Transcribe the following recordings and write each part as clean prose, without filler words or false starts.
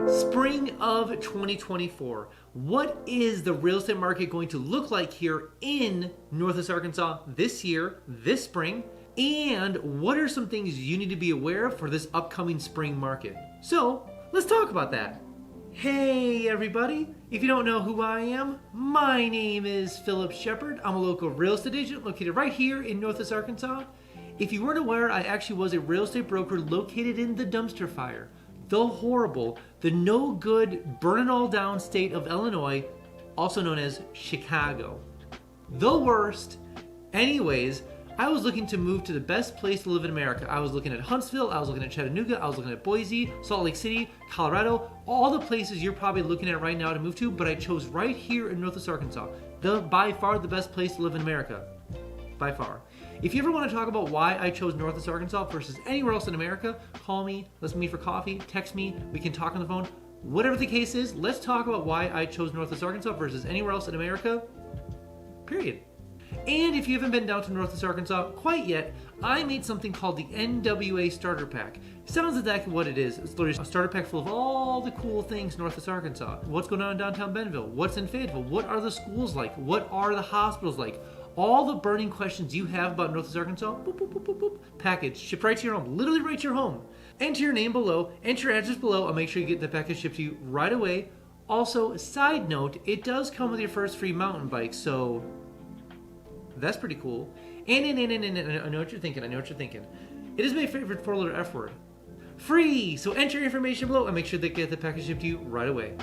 Spring of 2024. What is the real estate market going to look like here in Northwest Arkansas this year, this spring? And what are some things you need to be aware of for this upcoming spring market? So let's talk about that. Hey everybody, if you don't know who I am, my name is Phillip Shepard. I'm a local real estate agent located right here in Northwest Arkansas. If you weren't aware, I actually was a real estate broker located in the dumpster fire, the horrible, the no good, burn it all down state of Illinois, also known as Chicago. The worst. Anyways, I was looking to move to the best place to live in America. I was looking at Huntsville, I was looking at Chattanooga, I was looking at Boise, Salt Lake City, Colorado, all the places you're probably looking at right now to move to, but I chose right here in Northwest Arkansas, by far the best place to live in America. By far. If you ever want to talk about why I chose Northwest Arkansas versus anywhere else in America, call me, let's meet for coffee, text me, we can talk on the phone. Whatever the case is, let's talk about why I chose Northwest Arkansas versus anywhere else in America, period. And if you haven't been down to Northwest Arkansas quite yet, I made something called the NWA Starter Pack. Sounds exactly what it is. It's literally a starter pack full of all the cool things Northwest Arkansas. What's going on in downtown Bentonville? What's in Fayetteville? What are the schools like? What are the hospitals like? All the burning questions you have about Northwest Arkansas, boop, boop, boop, boop, boop, package, shipped right to your home, literally right to your home. Enter your name below, enter your address below, I'll make sure you get the package shipped to you right away. Also, side note, it does come with your first free mountain bike, so that's pretty cool. And I know what you're thinking, It is my favorite four-letter F word. Free! So enter your information below and make sure they get the package shipped to you right away.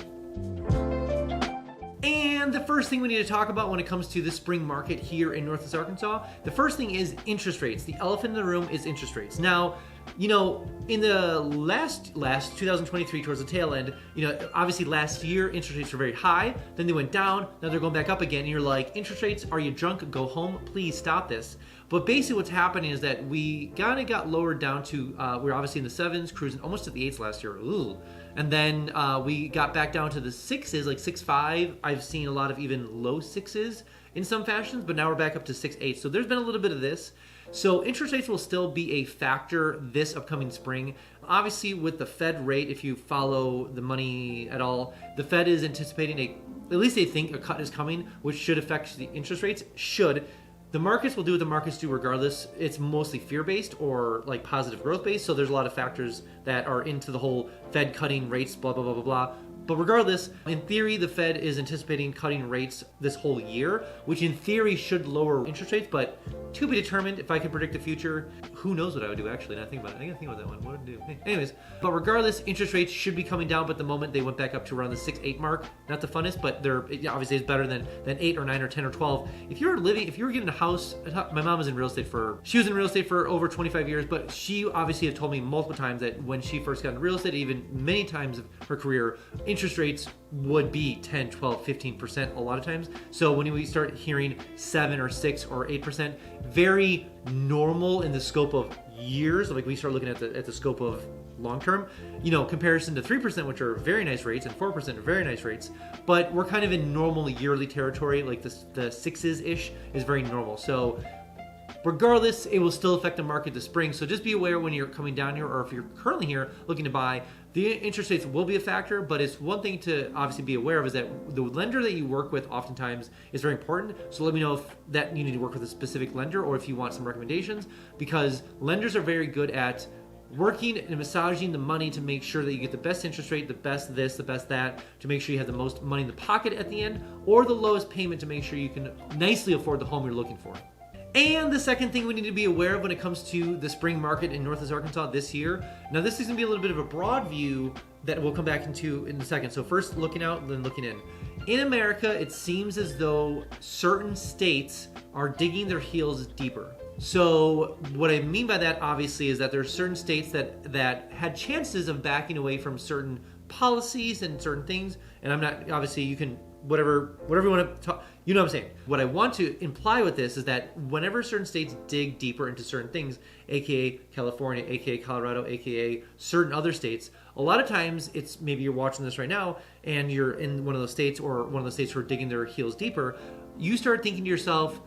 And the first thing we need to talk about when it comes to the spring market here in Northwest Arkansas, the first thing is interest rates. The elephant in the room is interest rates. Now, you know, in the last 2023 towards the tail end, you know, obviously last year interest rates were very high, then they went down, now they're going back up again, and you're like, interest rates, are you drunk? Go home, please stop this. But basically what's happening is that we kind of got lowered down to, we're obviously in the 7s, cruising almost to the 8s last year. Ooh. And then we got back down to the 6s, like 6.5. I've seen a lot of even low 6s in some fashions, but now we're back up to 6.8. So there's been a little bit of this. So interest rates will still be a factor this upcoming spring. Obviously with the Fed rate, if you follow the money at all, the Fed is anticipating at least they think a cut is coming, which should affect the interest rates, The markets will do what the markets do regardless. It's mostly fear-based or like positive growth-based, so there's a lot of factors that are into the whole Fed cutting rates, blah, blah, blah, blah, blah. But regardless, in theory, the Fed is anticipating cutting rates this whole year, which in theory should lower interest rates, but to be determined. If I could predict the future, who knows what I would do actually. Now I think about it. I gotta think about that one. What would I do? Hey, anyways, but regardless, interest rates should be coming down, but at the moment they went back up to around the 6-8 mark. Not the funnest, but obviously it's better than 8 or 9 or 10 or 12. If you were getting a house, my mom was in real estate she was in real estate for over 25 years, but she obviously had told me multiple times that when she first got into real estate, even many times of her career, interest rates would be 10, 12, 15% a lot of times. So when we start hearing 7 or 6 or 8%, very normal in the scope of years. Like we start looking at the scope of long term, you know, comparison to 3%, which are very nice rates, and 4% are very nice rates. But we're kind of in normal yearly territory, like the 6s-ish is very normal. So regardless, it will still affect the market this spring. So just be aware when you're coming down here, or if you're currently here looking to buy, the interest rates will be a factor, but it's one thing to obviously be aware of is that the lender that you work with oftentimes is very important. So let me know if that you need to work with a specific lender or if you want some recommendations, because lenders are very good at working and massaging the money to make sure that you get the best interest rate, the best this, the best that, to make sure you have the most money in the pocket at the end, or the lowest payment to make sure you can nicely afford the home you're looking for. And the second thing we need to be aware of when it comes to the spring market in Northwest Arkansas this year, now this is going to be a little bit of a broad view that we'll come back into in a second. So first looking out, then looking in. In America, it seems as though certain states are digging their heels deeper. So what I mean by that, obviously, is that there are certain states that had chances of backing away from certain policies and certain things. And I'm not, obviously, you can, whatever you want to talk, you know what I'm saying. What I want to imply with this is that whenever certain states dig deeper into certain things, aka California, aka Colorado, aka certain other states, a lot of times it's maybe you're watching this right now and you're in one of those states or one of the states who are digging their heels deeper, you start thinking to yourself,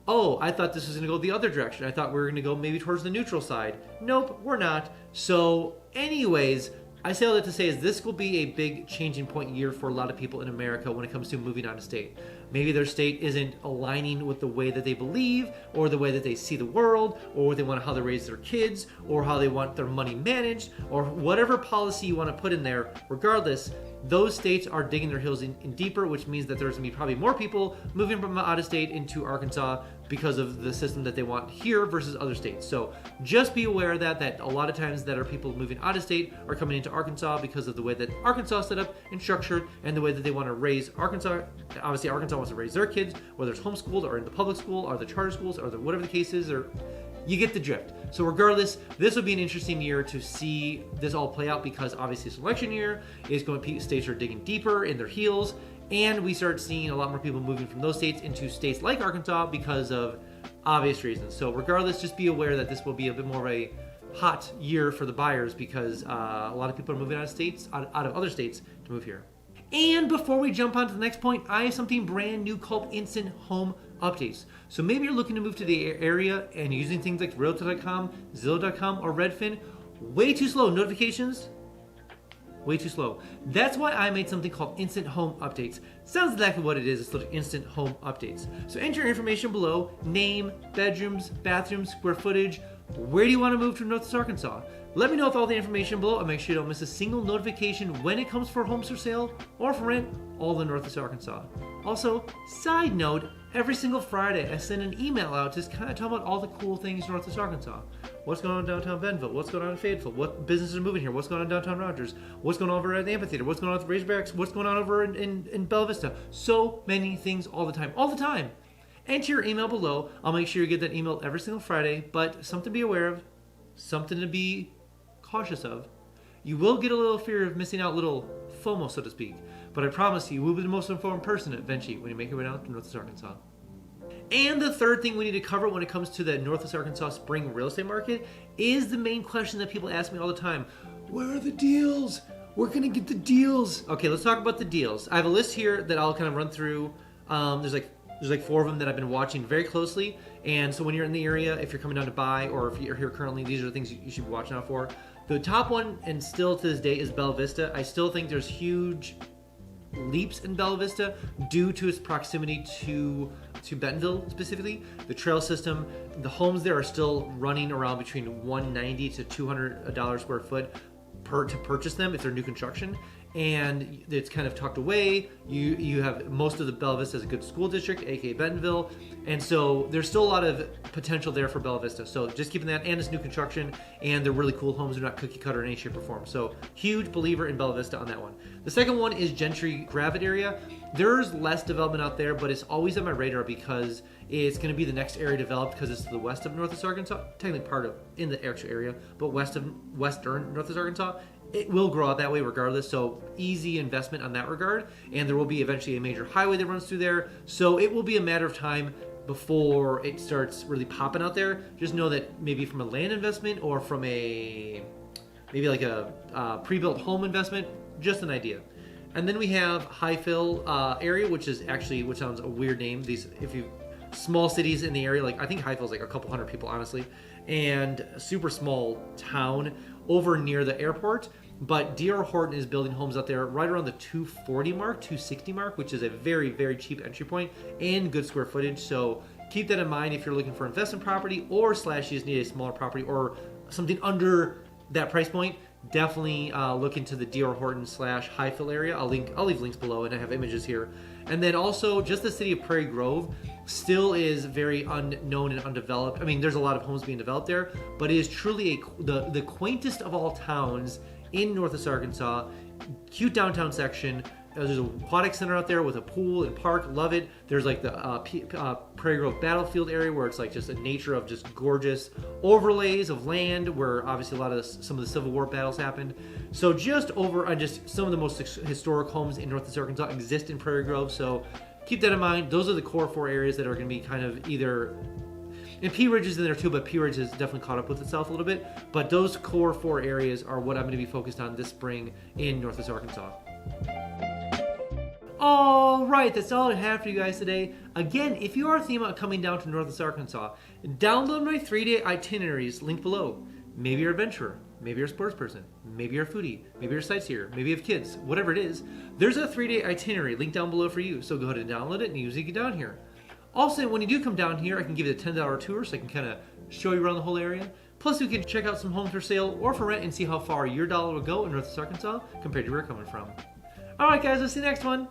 oh, I thought this was going to go the other direction. I thought we were going to go maybe towards the neutral side. Nope, we're not. So anyways, I say all that to say is this will be a big changing point year for a lot of people in America when it comes to moving out of state. Maybe their state isn't aligning with the way that they believe, or the way that they see the world, or how they raise their kids, or how they want their money managed, or whatever policy you want to put in there. Regardless, those states are digging their heels in deeper, which means that there's going to be probably more people moving from out of state into Arkansas because of the system that they want here versus other states. So just be aware of that a lot of times that are people moving out of state are coming into Arkansas because of the way that Arkansas is set up and structured, and the way that they want to raise Arkansas. Obviously, Arkansas wants to raise their kids, whether it's homeschooled or in the public school or the charter schools or whatever the case is, or you get the drift. So regardless, this will be an interesting year to see this all play out, because obviously this election year is going, states are digging deeper in their heels, and we start seeing a lot more people moving from those states into states like Arkansas because of obvious reasons. So regardless, just be aware that this will be a bit more of a hot year for the buyers, because a lot of people are moving out of other states to move here. And before we jump on to the next point, I have something brand new called Instant Home Updates. So maybe you're looking to move to the area and using things like Realtor.com, Zillow.com, or Redfin. Way too slow. Notifications? Way too slow. That's why I made something called Instant Home Updates. Sounds exactly what it is. It's like Instant Home Updates. So enter your information below: name, bedrooms, bathrooms, square footage. Where do you want to move to Northwest Arkansas? Let me know if all the information below, and make sure you don't miss a single notification when it comes for homes for sale or for rent, all in Northwest Arkansas. Also, side note, every single Friday I send an email out just kind of talking about all the cool things in Northwest Arkansas. What's going on in downtown Bentonville? What's going on in Fayetteville? What businesses are moving here? What's going on in downtown Rogers? What's going on over at the amphitheater? What's going on with the Razorbacks? What's going on over in Bella Vista? So many things all the time. Enter your email below. I'll make sure you get that email every single Friday, but something to be aware of, something to be cautious of. You will get a little fear of missing out, little FOMO, so to speak, but I promise you will be the most informed person eventually when you make your way down to Northwest Arkansas. And the third thing we need to cover when it comes to the Northwest Arkansas spring real estate market is the main question that people ask me all the time: where are the deals? We're gonna get the deals. Okay, let's talk about the deals. I have a list here that I'll kind of run through. There's like 4 of them that I've been watching very closely, and so when you're in the area, if you're coming down to buy, or if you're here currently, these are the things you should be watching out for. The top one, and still to this day, is Bella Vista. I still think there's huge leaps in Bella Vista due to its proximity to Bentonville specifically. The trail system, the homes there are still running around between $190 to $200 square foot to purchase them if they're new construction, and it's kind of tucked away. You have most of the Bella Vista as a good school district, aka Bentonville, and so there's still a lot of potential there for Bella Vista. So just keeping that, and it's new construction, and they're really cool homes. They're not cookie cutter in any shape or form. So huge believer in Bella Vista on that one. The second one is Gentry Gravitt area. There's less development out there, but it's always on my radar because it's going to be the next area developed, because it's to the west of Northwest Arkansas, technically part of in the actual area, but western Northwest Arkansas. It will grow out that way regardless, so easy investment on that regard, and there will be eventually a major highway that runs through there, so it will be a matter of time before it starts really popping out there. Just know that maybe from a land investment or from maybe like a pre-built home investment, just an idea. And then we have Highville area, which sounds a weird name. Small cities in the area, like I think Highville's like a couple hundred people, honestly, and a super small town over near the airport. But D.R. Horton is building homes out there right around the 240 mark, 260 mark, which is a very, very cheap entry point and good square footage. So keep that in mind if you're looking for investment property, or / you just need a smaller property or something under that price point. Definitely look into the D.R. Horton / Highville area. I'll leave links below, and I have images here. And then also just the city of Prairie Grove still is very unknown and undeveloped. I mean, there's a lot of homes being developed there, but it is truly the quaintest of all towns in Northwest Arkansas. Cute downtown section. There's an aquatic center out there with a pool and park. Love it. There's like the Prairie Grove battlefield area where it's like just a nature of just gorgeous overlays of land where obviously some of the Civil War battles happened. So just some of the most historic homes in Northwest Arkansas exist in Prairie Grove. So keep that in mind. Those are the core 4 areas that are going to be kind of either, and Pea Ridge is in there too, but Pea Ridge has definitely caught up with itself a little bit. But those core 4 areas are what I'm going to be focused on this spring in Northwest Arkansas. All right, that's all I have for you guys today. Again, if you are thinking about coming down to Northwest Arkansas, download my 3-day itineraries, link below. Maybe you're an adventurer, maybe you're a sports person, maybe you're a foodie, maybe you're a sightseer, maybe you have kids, whatever it is, there's a 3-day itinerary linked down below for you. So go ahead and download it and use it to get down here. Also, when you do come down here, I can give you a $10 tour so I can kind of show you around the whole area. Plus, we can check out some homes for sale or for rent and see how far your dollar will go in Northwest Arkansas compared to where you're coming from. All right, guys, let's see you next one.